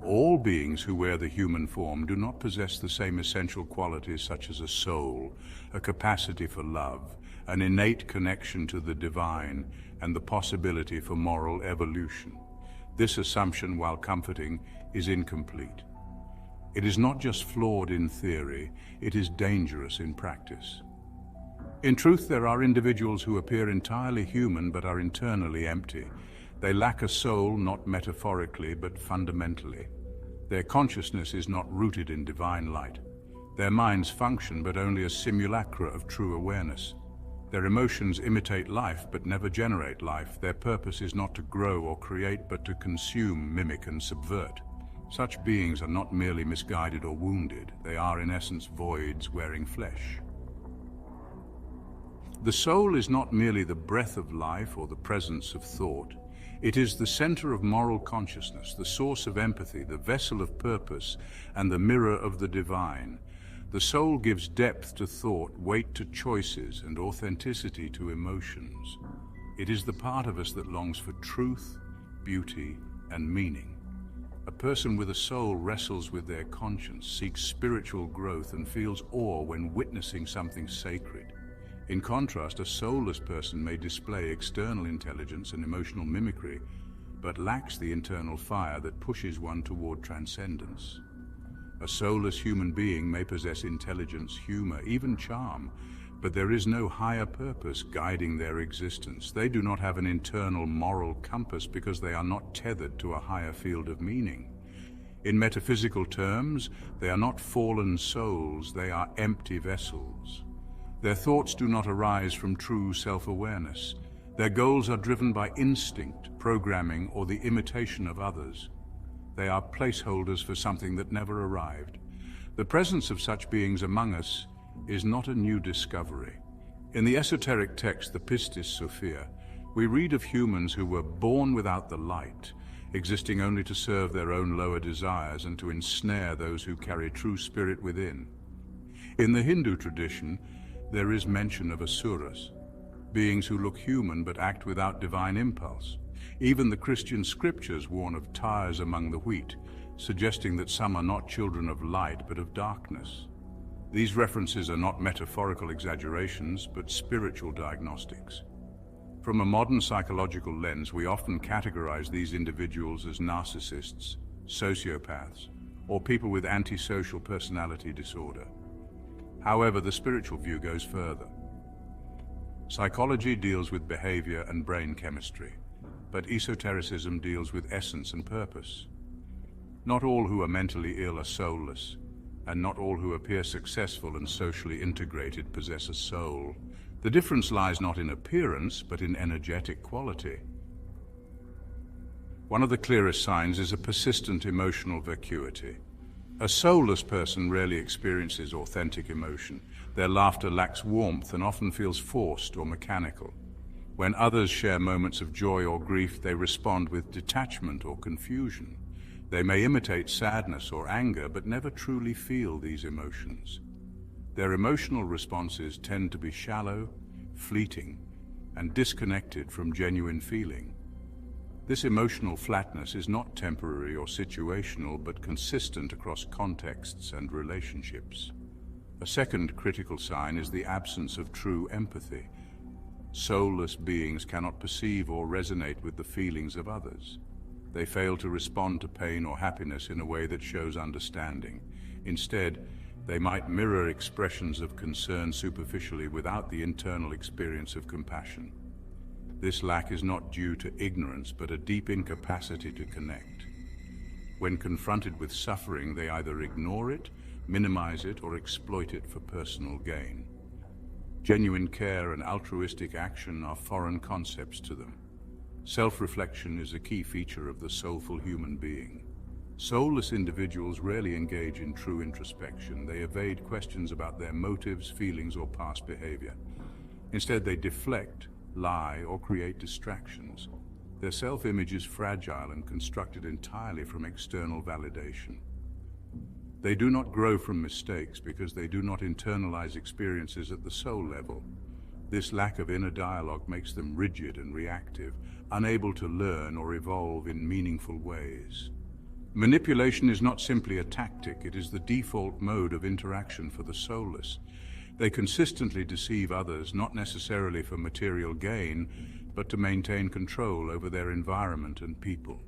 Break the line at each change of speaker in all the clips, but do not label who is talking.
All beings who wear the human form do not possess the same essential qualities such as a soul, a capacity for love, an innate connection to the divine, and the possibility for moral evolution. This assumption, while comforting, is incomplete. It is not just flawed in theory, it is dangerous in practice. In truth, there are individuals who appear entirely human but are internally empty. They lack a soul, not metaphorically but fundamentally. Their consciousness is not rooted in divine light. Their minds function but only as simulacra of true awareness. Their emotions imitate life but never generate life. Their purpose is not to grow or create but to consume, mimic, and subvert. Such beings are not merely misguided or wounded. They are in essence voids wearing flesh. The soul is not merely the breath of life or the presence of thought. It is the center of moral consciousness, the source of empathy, the vessel of purpose, and the mirror of the divine. The soul gives depth to thought, weight to choices, and authenticity to emotions. It is the part of us that longs for truth, beauty, and meaning. A person with a soul wrestles with their conscience, seeks spiritual growth, and feels awe when witnessing something sacred. In contrast, a soulless person may display external intelligence and emotional mimicry, but lacks the internal fire that pushes one toward transcendence. A soulless human being may possess intelligence, humor, even charm, but there is no higher purpose guiding their existence. They do not have an internal moral compass because they are not tethered to a higher field of meaning. In metaphysical terms, they are not fallen souls, they are empty vessels. Their thoughts do not arise from true self-awareness. Their goals are driven by instinct, programming, or the imitation of others. They are placeholders for something that never arrived. The presence of such beings among us is not a new discovery. In the esoteric text, the Pistis Sophia, we read of humans who were born without the light, existing only to serve their own lower desires and to ensnare those who carry true spirit within. In the Hindu tradition, there is mention of asuras, beings who look human but act without divine impulse. Even the Christian scriptures warn of tares among the wheat, suggesting that some are not children of light but of darkness. These references are not metaphorical exaggerations, but spiritual diagnostics. From a modern psychological lens, we often categorize these individuals as narcissists, sociopaths, or people with antisocial personality disorder. However, the spiritual view goes further. Psychology deals with behavior and brain chemistry, but esotericism deals with essence and purpose. Not all who are mentally ill are soulless, and not all who appear successful and socially integrated possess a soul. The difference lies not in appearance, but in energetic quality. One of the clearest signs is a persistent emotional vacuity. A soulless person rarely experiences authentic emotion. Their laughter lacks warmth and often feels forced or mechanical. When others share moments of joy or grief, they respond with detachment or confusion. They may imitate sadness or anger, but never truly feel these emotions. Their emotional responses tend to be shallow, fleeting, and disconnected from genuine feeling. This emotional flatness is not temporary or situational, but consistent across contexts and relationships. A second critical sign is the absence of true empathy. Soulless beings cannot perceive or resonate with the feelings of others. They fail to respond to pain or happiness in a way that shows understanding. Instead, they might mirror expressions of concern superficially without the internal experience of compassion. This lack is not due to ignorance, but a deep incapacity to connect. When confronted with suffering, they either ignore it, minimize it, or exploit it for personal gain. Genuine care and altruistic action are foreign concepts to them. Self-reflection is a key feature of the soulful human being. Soulless individuals rarely engage in true introspection. They evade questions about their motives, feelings, or past behavior. Instead, they deflect, lie, or create distractions. Their self-image is fragile and constructed entirely from external validation. They do not grow from mistakes because they do not internalize experiences at the soul level. This lack of inner dialogue makes them rigid and reactive, unable to learn or evolve in meaningful ways. Manipulation is not simply a tactic, it is the default mode of interaction for the soulless. They consistently deceive others, not necessarily for material gain, but to maintain control over their environment and people.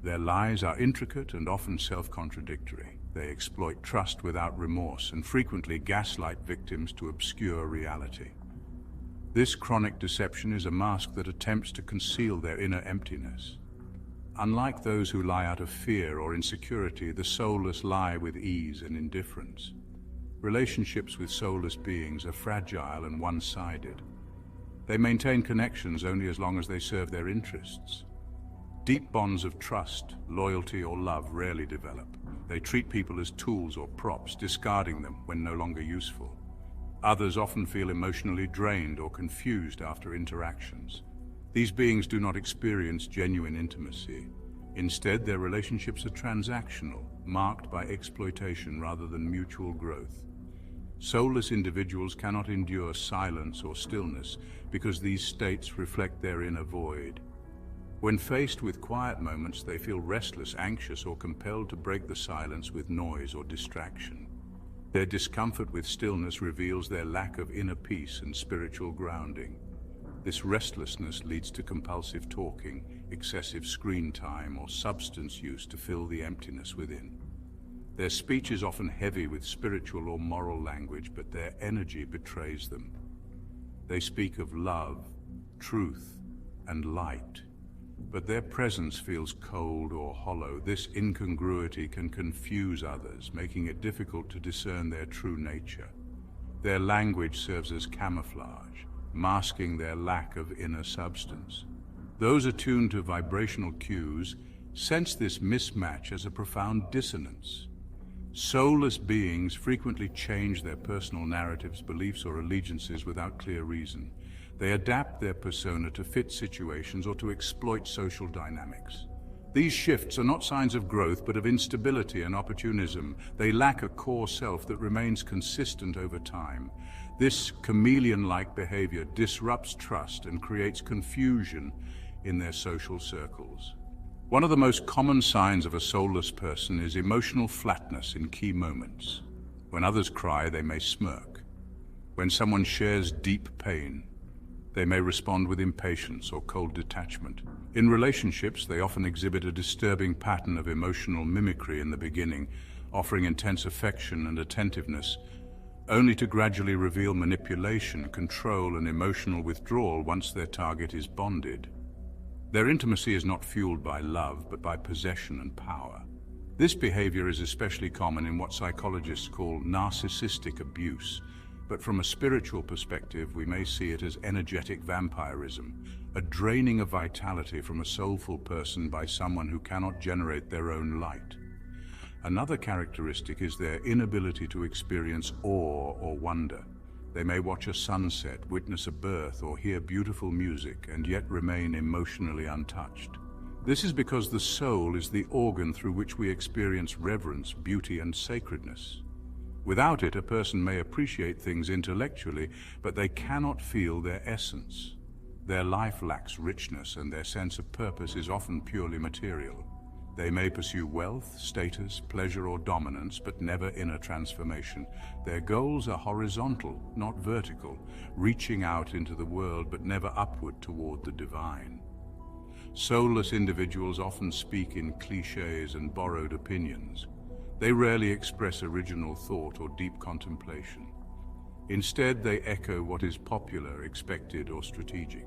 Their lies are intricate and often self-contradictory. They exploit trust without remorse and frequently gaslight victims to obscure reality. This chronic deception is a mask that attempts to conceal their inner emptiness. Unlike those who lie out of fear or insecurity, the soulless lie with ease and indifference. Relationships with soulless beings are fragile and one-sided. They maintain connections only as long as they serve their interests. Deep bonds of trust, loyalty, or love rarely develop. They treat people as tools or props, discarding them when no longer useful. Others often feel emotionally drained or confused after interactions. These beings do not experience genuine intimacy. Instead, their relationships are transactional, marked by exploitation rather than mutual growth. Soulless individuals cannot endure silence or stillness because these states reflect their inner void. When faced with quiet moments, they feel restless, anxious, or compelled to break the silence with noise or distraction. Their discomfort with stillness reveals their lack of inner peace and spiritual grounding. This restlessness leads to compulsive talking, excessive screen time, or substance use to fill the emptiness within. Their speech is often heavy with spiritual or moral language, but their energy betrays them. They speak of love, truth, and light, but their presence feels cold or hollow. This incongruity can confuse others, making it difficult to discern their true nature. Their language serves as camouflage, masking their lack of inner substance. Those attuned to vibrational cues sense this mismatch as a profound dissonance. Soulless beings frequently change their personal narratives, beliefs, or allegiances without clear reason. They adapt their persona to fit situations or to exploit social dynamics. These shifts are not signs of growth, but of instability and opportunism. They lack a core self that remains consistent over time. This chameleon-like behavior disrupts trust and creates confusion in their social circles. One of the most common signs of a soulless person is emotional flatness in key moments. When others cry, they may smirk. When someone shares deep pain, they may respond with impatience or cold detachment. In relationships, they often exhibit a disturbing pattern of emotional mimicry in the beginning, offering intense affection and attentiveness, only to gradually reveal manipulation, control, and emotional withdrawal once their target is bonded. Their intimacy is not fueled by love, but by possession and power. This behavior is especially common in what psychologists call narcissistic abuse, but from a spiritual perspective, we may see it as energetic vampirism, a draining of vitality from a soulful person by someone who cannot generate their own light. Another characteristic is their inability to experience awe or wonder. They may watch a sunset, witness a birth, or hear beautiful music, and yet remain emotionally untouched. This is because the soul is the organ through which we experience reverence, beauty, and sacredness. Without it, a person may appreciate things intellectually, but they cannot feel their essence. Their life lacks richness, and their sense of purpose is often purely material. They may pursue wealth, status, pleasure, or dominance, but never inner transformation. Their goals are horizontal, not vertical, reaching out into the world, but never upward toward the divine. Soulless individuals often speak in cliches and borrowed opinions. They rarely express original thought or deep contemplation. Instead, they echo what is popular, expected, or strategic.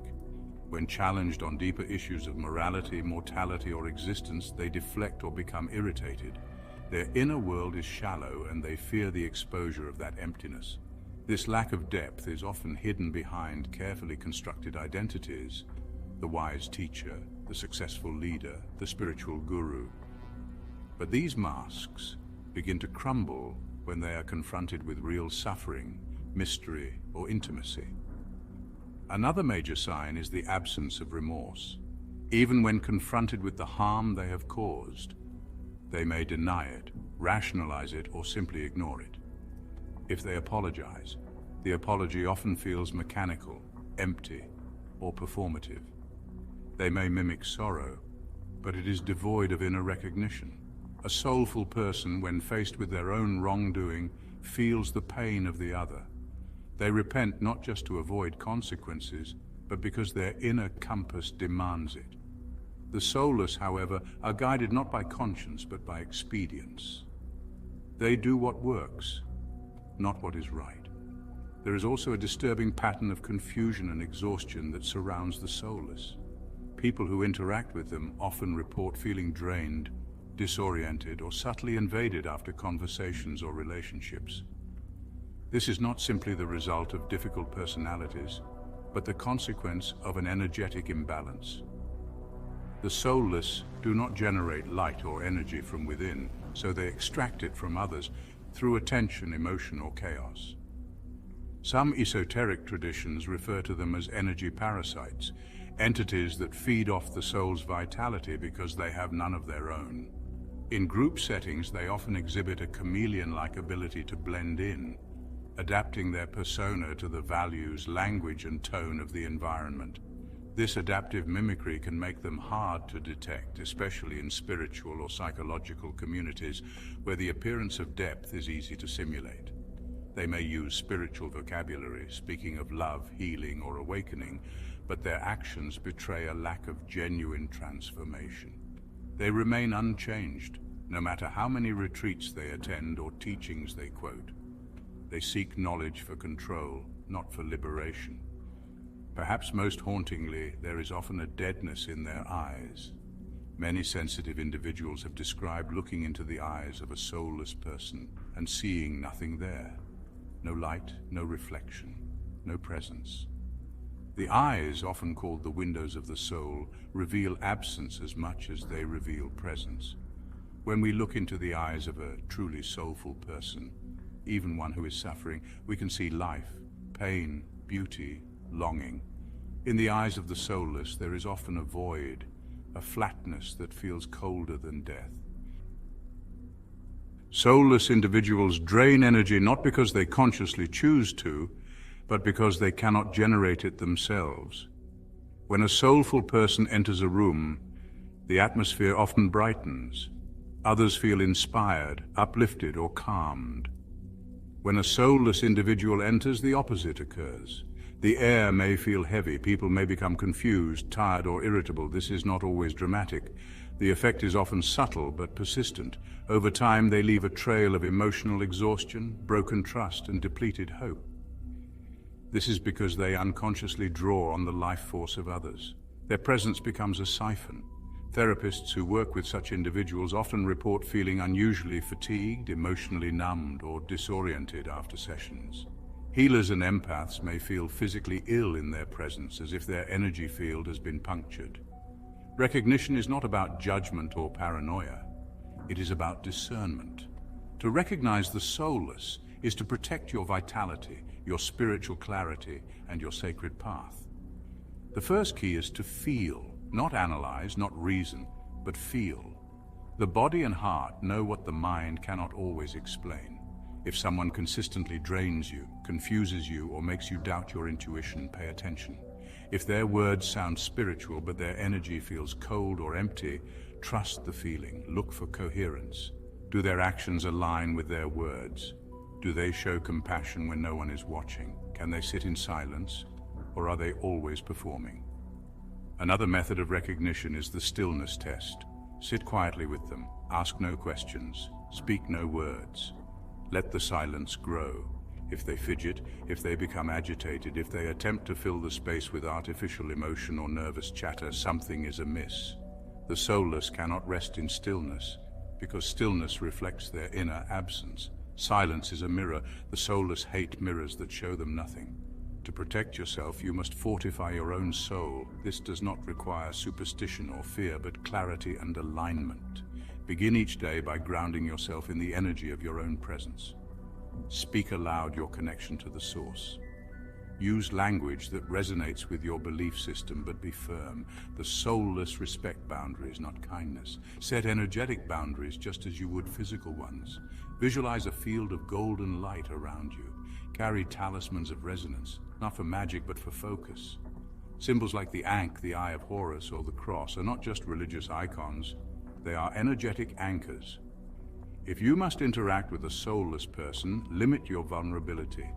When challenged on deeper issues of morality, mortality, or existence, they deflect or become irritated. Their inner world is shallow, and they fear the exposure of that emptiness. This lack of depth is often hidden behind carefully constructed identities: the wise teacher, the successful leader, the spiritual guru. But these masks begin to crumble when they are confronted with real suffering, mystery, or intimacy. Another major sign is the absence of remorse. Even when confronted with the harm they have caused, they may deny it, rationalize it, or simply ignore it. If they apologize, the apology often feels mechanical, empty, or performative. They may mimic sorrow, but it is devoid of inner recognition. A soulful person, when faced with their own wrongdoing, feels the pain of the other. They repent not just to avoid consequences, but because their inner compass demands it. The soulless, however, are guided not by conscience, but by expedience. They do what works, not what is right. There is also a disturbing pattern of confusion and exhaustion that surrounds the soulless. People who interact with them often report feeling drained, disoriented, or subtly invaded after conversations or relationships. This is not simply the result of difficult personalities, but the consequence of an energetic imbalance. The soulless do not generate light or energy from within, so they extract it from others through attention, emotion, or chaos. Some esoteric traditions refer to them as energy parasites, entities that feed off the soul's vitality because they have none of their own. In group settings, they often exhibit a chameleon-like ability to blend in, adapting their persona to the values, language, and tone of the environment. This adaptive mimicry can make them hard to detect, especially in spiritual or psychological communities where the appearance of depth is easy to simulate. They may use spiritual vocabulary, speaking of love, healing, or awakening, but their actions betray a lack of genuine transformation. They remain unchanged, no matter how many retreats they attend or teachings they quote. They seek knowledge for control, not for liberation. Perhaps most hauntingly, there is often a deadness in their eyes. Many sensitive individuals have described looking into the eyes of a soulless person and seeing nothing there. No light, no reflection, no presence. The eyes, often called the windows of the soul, reveal absence as much as they reveal presence. When we look into the eyes of a truly soulful person, even one who is suffering, we can see life, pain, beauty, longing. In the eyes of the soulless, there is often a void, a flatness that feels colder than death. Soulless individuals drain energy not because they consciously choose to, but because they cannot generate it themselves. When a soulful person enters a room, the atmosphere often brightens. Others feel inspired, uplifted, or calmed. When a soulless individual enters, the opposite occurs. The air may feel heavy, people may become confused, tired, or irritable. This is not always dramatic. The effect is often subtle but persistent. Over time, they leave a trail of emotional exhaustion, broken trust, and depleted hope. This is because they unconsciously draw on the life force of others. Their presence becomes a siphon. Therapists who work with such individuals often report feeling unusually fatigued, emotionally numbed, or disoriented after sessions. Healers and empaths may feel physically ill in their presence, as if their energy field has been punctured. Recognition is not about judgment or paranoia. It is about discernment. To recognize the soulless is to protect your vitality, your spiritual clarity, and your sacred path. The first key is to feel, not analyze, not reason, but feel. The body and heart know what the mind cannot always explain. If someone consistently drains you, confuses you, or makes you doubt your intuition, pay attention. If their words sound spiritual but their energy feels cold or empty, trust the feeling, look for coherence. Do their actions align with their words? Do they show compassion when no one is watching? Can they sit in silence, or are they always performing? Another method of recognition is the stillness test. Sit quietly with them, ask no questions, speak no words. Let the silence grow. If they fidget, if they become agitated, if they attempt to fill the space with artificial emotion or nervous chatter, something is amiss. The soulless cannot rest in stillness, because stillness reflects their inner absence. Silence is a mirror. The soulless hate mirrors that show them nothing. To protect yourself, you must fortify your own soul. This does not require superstition or fear, but clarity and alignment. Begin each day by grounding yourself in the energy of your own presence. Speak aloud your connection to the source. Use language that resonates with your belief system, but be firm. The soulless respect boundaries, not kindness. Set energetic boundaries just as you would physical ones. Visualize a field of golden light around you. Carry talismans of resonance, not for magic but for focus. Symbols like the Ankh, the Eye of Horus, or the cross are not just religious icons, they are energetic anchors. If you must interact with a soulless person, limit your vulnerability.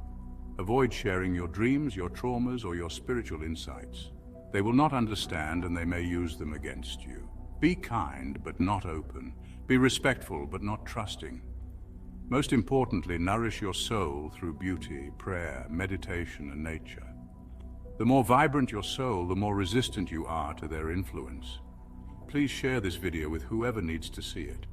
Avoid sharing your dreams, your traumas, or your spiritual insights. They will not understand and they may use them against you. Be kind but not open. Be respectful but not trusting. Most importantly, nourish your soul through beauty, prayer, meditation, and nature. The more vibrant your soul, the more resistant you are to their influence. Please share this video with whoever needs to see it.